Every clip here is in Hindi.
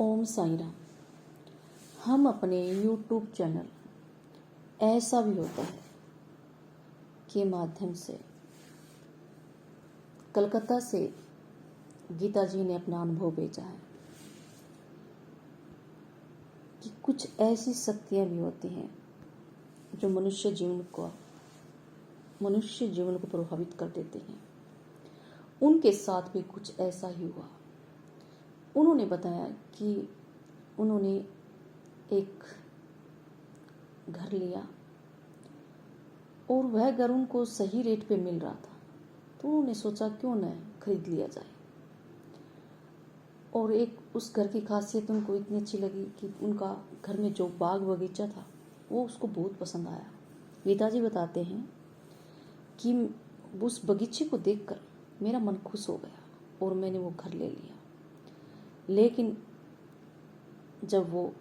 ओम साईं राम। हम अपने यूट्यूब चैनल ऐसा भी होता है के माध्यम से कलकत्ता से गीता जी ने अपना अनुभव भेजा है कि कुछ ऐसी शक्तियाँ भी होती हैं जो मनुष्य जीवन को प्रभावित कर देती हैं। उनके साथ भी कुछ ऐसा ही हुआ। उन्होंने बताया कि उन्होंने एक घर लिया और वह घर उनको सही रेट पे मिल रहा था, तो उन्होंने सोचा क्यों न खरीद लिया जाए। और एक उस घर की खासियत उनको इतनी अच्छी लगी कि उनका घर में जो बाग बगीचा था वो उसको बहुत पसंद आया। गीता जी बताते हैं कि उस बगीचे को देखकर मेरा मन खुश हो गया और मैंने वो घर ले लिया। लेकिन जब वो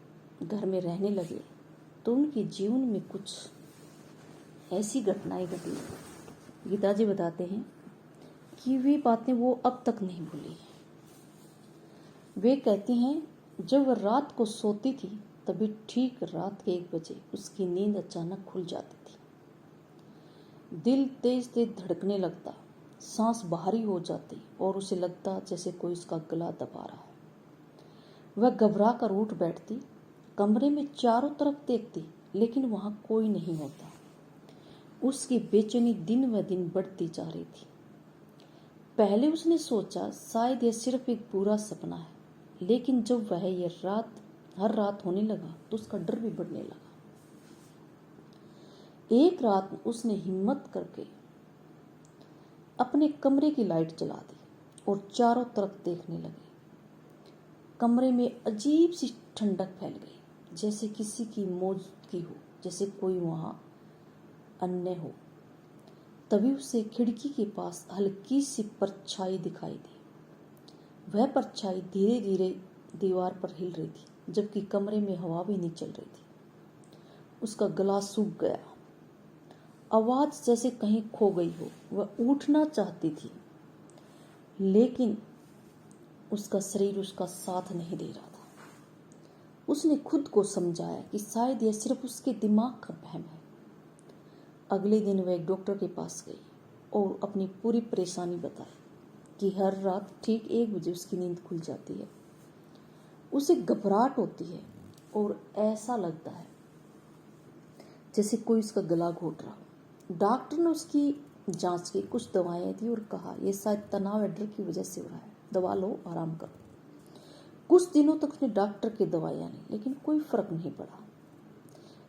घर में रहने लगे तो उनके जीवन में कुछ ऐसी घटनाएं घटी। गीता जी बताते हैं कि वे बातें वो अब तक नहीं भूली। वे कहती हैं जब वह रात को सोती थी तभी ठीक रात के 1 बजे उसकी नींद अचानक खुल जाती थी। दिल तेज तेज धड़कने लगता, सांस भारी हो जाती और उसे लगता जैसे कोई उसका गला दबा रहा है। वह घबरा कर उठ बैठती, कमरे में चारों तरफ देखती, लेकिन वहां कोई नहीं होता। उसकी बेचैनी दिन व दिन बढ़ती जा रही थी। पहले उसने सोचा शायद यह सिर्फ एक बुरा सपना है, लेकिन जब वह हर रात होने लगा तो उसका डर भी बढ़ने लगा। एक रात उसने हिम्मत करके अपने कमरे की लाइट जला दी और चारों तरफ देखने लगे। कमरे में अजीब सी ठंडक फैल गई, जैसे किसी की मौजूदगी हो, जैसे कोई वहां अन्य हो। तभी उसे खिड़की के पास हल्की सी परछाई दिखाई दी। वह परछाई धीरे धीरे दीवार पर हिल रही थी, जबकि कमरे में हवा भी नहीं चल रही थी। उसका गला सूख गया, आवाज जैसे कहीं खो गई हो। वह उठना चाहती थी, लेकिन उसका शरीर उसका साथ नहीं दे रहा था। उसने खुद को समझाया कि शायद यह सिर्फ उसके दिमाग का वहम है। अगले दिन वह एक डॉक्टर के पास गई और अपनी पूरी परेशानी बताई कि हर रात ठीक 1 बजे उसकी नींद खुल जाती है। उसे घबराहट होती है और ऐसा लगता है जैसे कोई उसका गला घोट रहा हो। डॉक्टर ने उसकी जांच की, कुछ दवाएं दी और कहा यह शायद तनाव या डर की वजह से हो रहा है, दवा लो, आराम करो। कुछ दिनों तक उसने डॉक्टर की दवाइयां ली, लेकिन कोई फर्क नहीं पड़ा।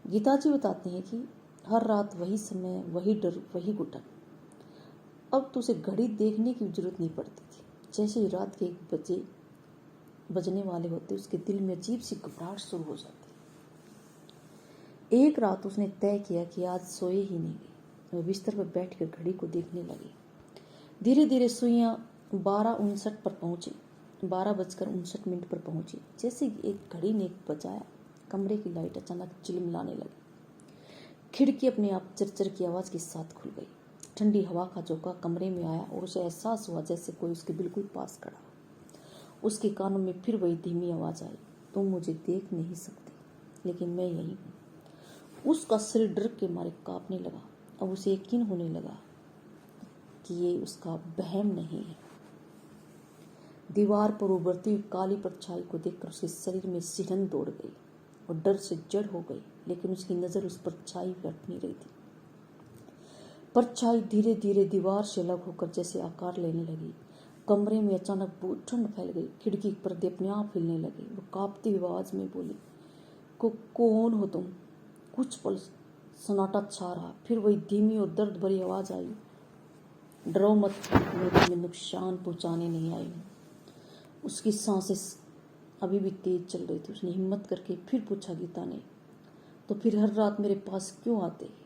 गीता जी बताते हैं कि हर रात वही समय, वही डर, वही घुटन। अब तो उसे घड़ी देखने की जरूरत नहीं पड़ती थी। जैसे ही रात के 1 बजे बजने वाले होते, उसके दिल में अजीब सी घबराहट शुरू हो जाती। एक रात उसने तय किया कि आज सोए ही नहीं। वह बिस्तर पर बैठकर घड़ी को देखने लगी। धीरे धीरे सुइयां 12:59 पर पहुंची, 12:59 पर पहुंची। जैसे एक घड़ी ने बजाया, कमरे की लाइट अचानक चिलमिलाने लगी। खिड़की अपने आप चरचर की आवाज के साथ खुल गई। ठंडी हवा का झोंका कमरे में आया और उसे एहसास हुआ जैसे कोई उसके बिल्कुल पास खड़ा। उसके कानों में फिर वही धीमी आवाज आई, तुम मुझे देख नहीं सकते, लेकिन मैं यही हूं। उसका शरीर डर के मारे कांपने लगा। अब उसे यकीन होने लगा कि ये उसका वहम नहीं है। दीवार पर उभरती हुई काली परछाई को देखकर उसके शरीर में सिहरन दौड़ गई और डर से जड़ हो गई, लेकिन उसकी नजर उस परछाई पर हट नहीं रही थी। परछाई धीरे धीरे दीवार से अलग होकर जैसे आकार लेने लगी। कमरे में अचानक बहुत ठंड फैल गई। खिड़की के पर्दे अपने आप हिलने लगे। वो कांपती आवाज में बोली, कौन हो तुम? कुछ पल सन्नाटा छा रहा, फिर वही धीमी और दर्द भरी आवाज आई, डरो मत, मैं तुम्हें नुकसान पहुंचाने नहीं आई हूं। उसकी सांसें अभी भी तेज चल रही थी। उसने हिम्मत करके फिर पूछा, गीता ने, तो फिर हर रात मेरे पास क्यों आते?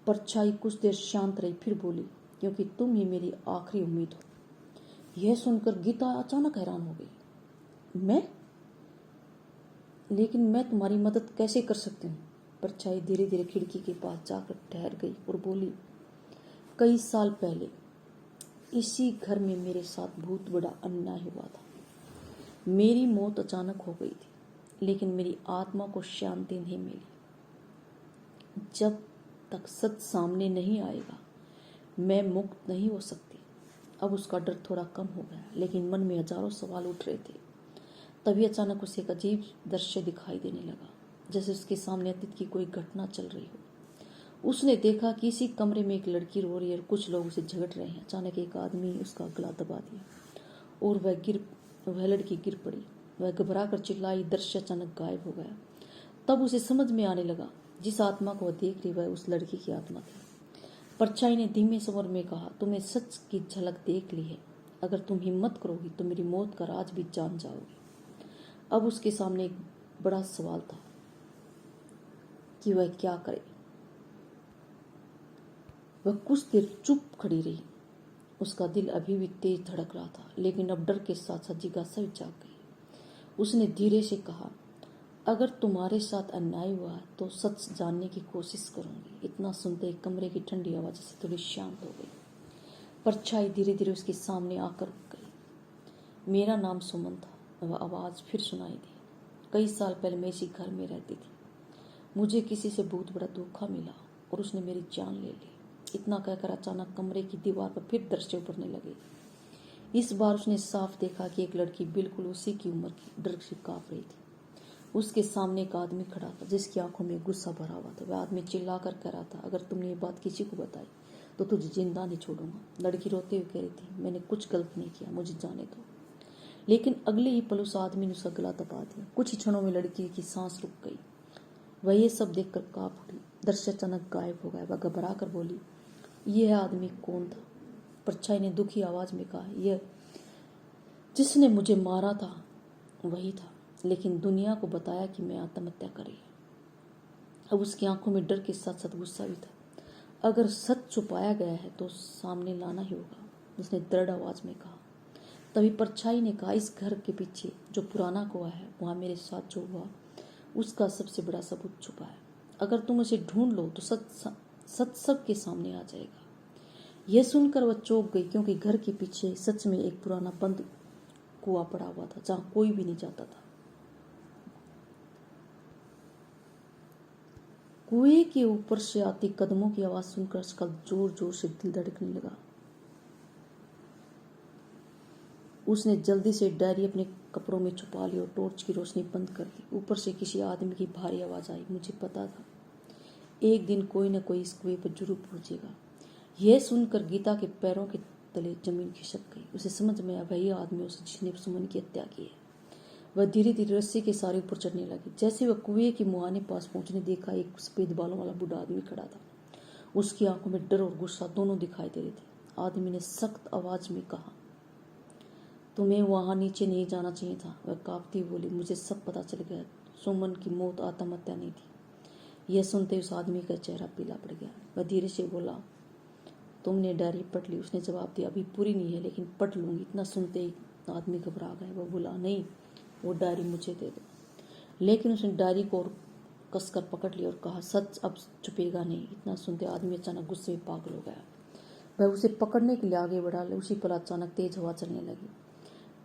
परछाई कुछ देर शांत रही, फिर बोली, क्योंकि तुम ही मेरी आखिरी उम्मीद हो। यह सुनकर गीता अचानक हैरान हो गई। मैं? लेकिन मैं तुम्हारी मदद कैसे कर सकती हूँ? परछाई धीरे धीरे खिड़की के पास जाकर ठहर गई और बोली, कई साल पहले इसी घर में मेरे साथ बहुत बड़ा अन्याय हुआ था। मेरी मौत अचानक हो गई थी, लेकिन मेरी आत्मा को शांति नहीं मिली। जब तक सच सामने नहीं आएगा मैं मुक्त नहीं हो सकती। अब उसका डर थोड़ा कम हो गया, लेकिन मन में हजारों सवाल उठ रहे थे। तभी अचानक उसे एक अजीब दृश्य दिखाई देने लगा, जैसे उसके सामने अतीत की कोई घटना चल रही हो। उसने देखा कि इसी कमरे में एक लड़की रो रही है और कुछ लोग उसे झगड़ रहे हैं। अचानक एक आदमी उसका गला दबा दिया और वह लड़की गिर पड़ी। वह घबरा कर चिल्लाई। दृश्य अचानक गायब हो गया। तब उसे समझ में आने लगा, जिस आत्मा को वह देख रही वह उस लड़की की आत्मा थी। परछाई ने धीमे स्वर में कहा, तुमने सच की झलक देख ली है। अगर तुम हिम्मत करोगी तो मेरी मौत का राज भी जान जाओगी। अब उसके सामने एक बड़ा सवाल था कि वह क्या करे। वह कुछ देर चुप खड़ी रही। उसका दिल अभी भी तेज धड़क रहा था, लेकिन अब डर के साथ साथ जिज्ञासा भी जाग गई। उसने धीरे से कहा, अगर तुम्हारे साथ अन्याय हुआ तो सच जानने की कोशिश करूंगी। इतना सुनते ही कमरे की ठंडी आवाज से थोड़ी शांत हो गई। परछाई धीरे धीरे उसके सामने आकर रुक गई। मेरा नाम सुमन था। वह आवाज फिर सुनाई दी। कई साल पहले मैं इसी घर में रहती थी। मुझे किसी से बहुत बड़ा धोखा मिला और उसने मेरी जान ले ली। इतना कहकर अचानक कमरे की दीवार पर फिर दृश्य उभरने लगे। इस बार उसने साफ देखा कि एक लड़की बिल्कुल उसी की उम्र की डर से कांप रही थी। उसके सामने एक आदमी खड़ा था, जिसकी आंखों में गुस्सा भरा हुआ था। वह आदमी चिल्लाकर कह रहा था, अगर तुमने ये बात किसी को बताई तो तुझे जिंदा नहीं छोड़ूंगा। लड़की रोते हुए कह रही थी, मैंने कुछ गलत नहीं किया, मुझे जाने दो। लेकिन अगले ही पल उस आदमी ने उसका गला दबा दिया। कुछ ही क्षणों में लड़की की सांस रुक गई। वह ये सब देखकर कांप उठी। दृश्य अचानक गायब हो गया। वह घबरा कर बोली, यह आदमी कौन था? परछाई ने दुखी आवाज में कहा, यह जिसने मुझे मारा था वही था, लेकिन दुनिया को बताया कि मैं आत्महत्या करी। अब उसकी आंखों में डर के साथ साथ गुस्सा भी था। अगर सच छुपाया गया है तो सामने लाना ही होगा, उसने दृढ़ आवाज में कहा। तभी परछाई ने कहा, इस घर के पीछे जो पुराना कुआं है, वहां मेरे साथ जो हुआ उसका सबसे बड़ा सबूत छुपा है। अगर तुम उसे ढूंढ लो तो सच सबके सामने आ जाएगा। यह सुनकर वह चौंक गई, क्योंकि घर के पीछे सच में एक पुराना बंद कुआं पड़ा हुआ था, जहां कोई भी नहीं जाता था। कुएं के ऊपर से आती कदमों की आवाज सुनकर उसका जोर जोर से दिल धड़कने लगा। उसने जल्दी से डायरी अपने कपड़ों में छुपा ली और टॉर्च की रोशनी बंद कर दी। ऊपर से किसी आदमी की भारी आवाज आई, मुझे पता था एक दिन कोई न कोई इस कुएं पर जरूर पहुंचेगा। यह सुनकर गीता के पैरों के तले जमीन खिसक गई। उसे समझ में आया, वही आदमी उसे जिसने सुमन की हत्या की है। वह धीरे धीरे रस्सी के सहारे ऊपर चढ़ने लगी। जैसे वह कुएं के मुहाने पास पहुंचने देखा, एक सफेद बालों वाला बूढ़ा आदमी खड़ा था। उसकी आंखों में डर और गुस्सा दोनों दिखाई दे रहे थे। आदमी ने सख्त आवाज में कहा, तुम्हें वहां नीचे नहीं जाना चाहिए था। वह कांपती बोली, मुझे सब पता चल गया। सुमन की मौत आत्महत्या नहीं थी। यह सुनते उस आदमी का चेहरा पीला पड़ गया। वह धीरे से बोला, तुमने डायरी पढ़ ली? उसने जवाब दिया, अभी पूरी नहीं है, लेकिन पढ़ लूंगी। इतना सुनते ही आदमी घबरा गया। वह बोला, नहीं, वो डायरी मुझे दे दो। लेकिन उसने डायरी को और कसकर पकड़ लिया और कहा, सच अब छुपेगा नहीं। इतना सुनते आदमी अचानक गुस्से में पागल हो गया। वह उसे पकड़ने के लिए आगे बढ़ा। उसी पल अचानक तेज हवा चलने लगी।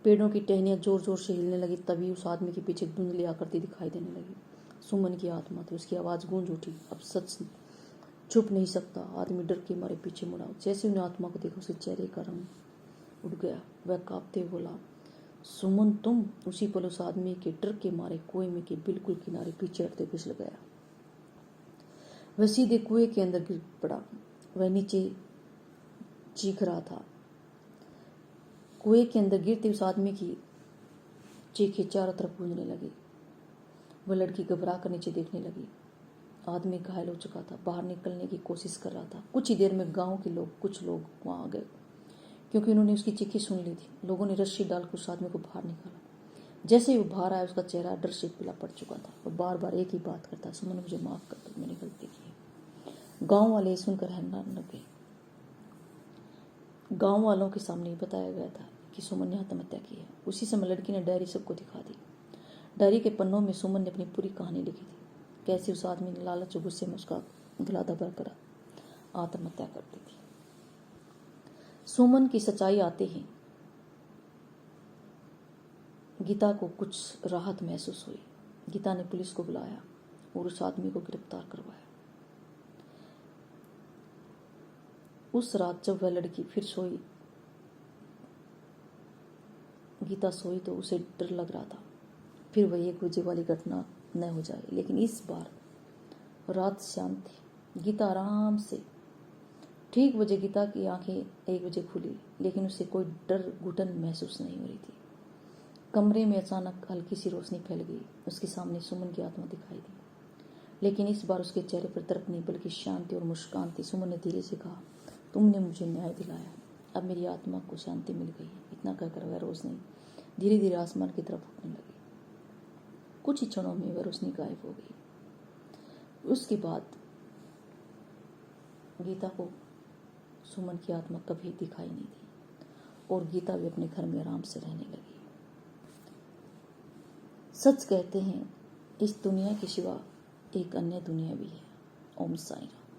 पेड़ों की टहनियां जोर जोर से हिलने लगी। तभी उस आदमी के पीछे धुंधली आकृति दिखाई देने लगी। सुमन की आत्मा थी। उसकी आवाज गूंज उठी, अब सच छुप नहीं सकता। आदमी डर के मारे पीछे मुड़ा। जैसे उन्हें आत्मा को देखा, उसके चेहरे का रंग उड़ गया। वह कांपते बोला, सुमन तुम? उसी पल उस आदमी के डर के मारे कुएं में के बिल्कुल किनारे पीछे हटते फिसल गया। वह सीधे कुएं के अंदर गिर पड़ा। वह नीचे चीख रहा था। कुएं के अंदर गिरते उस आदमी की चीखें चारों तरफ गूंजने लगी। वह लड़की घबरा कर नीचे देखने लगी। आदमी घायल हो चुका था, बाहर निकलने की कोशिश कर रहा था। कुछ ही देर में गांव के कुछ लोग वहां आ गए, क्योंकि उन्होंने उसकी चीखें सुन ली थी। लोगों ने रस्सी डालकर उस आदमी को बाहर निकाला। जैसे ही वो बाहर आया, उसका चेहरा डर से पीला पड़ चुका था। वह बार बार एक ही बात करता, सुमन मुझे माफ कर दो, मैंने गलती की है। गांव वाले सुनकर हैरान रह गए। गांव वालों के सामने बताया गया था कि सुमन ने आत्महत्या की है। उसी समय लड़की ने डायरी सबको दिखा दी। डायरी के पन्नों में सुमन ने अपनी पूरी कहानी लिखी थी, कैसे उस आदमी ने लालच और गुस्से में उसका गला दबा कर आत्महत्या कर दी थी। सुमन की सच्चाई आते ही गीता को कुछ राहत महसूस हुई। गीता ने पुलिस को बुलाया और उस आदमी को गिरफ्तार करवाया। उस रात जब वह लड़की फिर सोई, गीता सोई तो उसे डर लग रहा था फिर वही 1 बजे वाली घटना न हो जाए। लेकिन इस बार रात शांत थी। गीता आराम से ठीक बजे गीता की आंखें 1 बजे खुली, लेकिन उसे कोई डर घुटन महसूस नहीं हो रही थी। कमरे में अचानक हल्की सी रोशनी फैल गई। उसके सामने सुमन की आत्मा दिखाई दी, लेकिन इस बार उसके चेहरे पर दर्द नहीं बल्कि शांति और मुस्कान थी। सुमन ने धीरे से कहा, तुमने मुझे न्याय दिलाया, अब मेरी आत्मा को शांति मिल गई है। इतना कहकर वह रोशनी धीरे धीरे आसमान की तरफ उठने लगी। कुछ ही क्षणों में वह रोशनी गायब हो गई। उसके बाद गीता को सुमन की आत्मा कभी दिखाई नहीं दी और गीता भी अपने घर में आराम से रहने लगी। सच कहते हैं, इस दुनिया के सिवा एक अन्य दुनिया भी है। ओम साईं राम।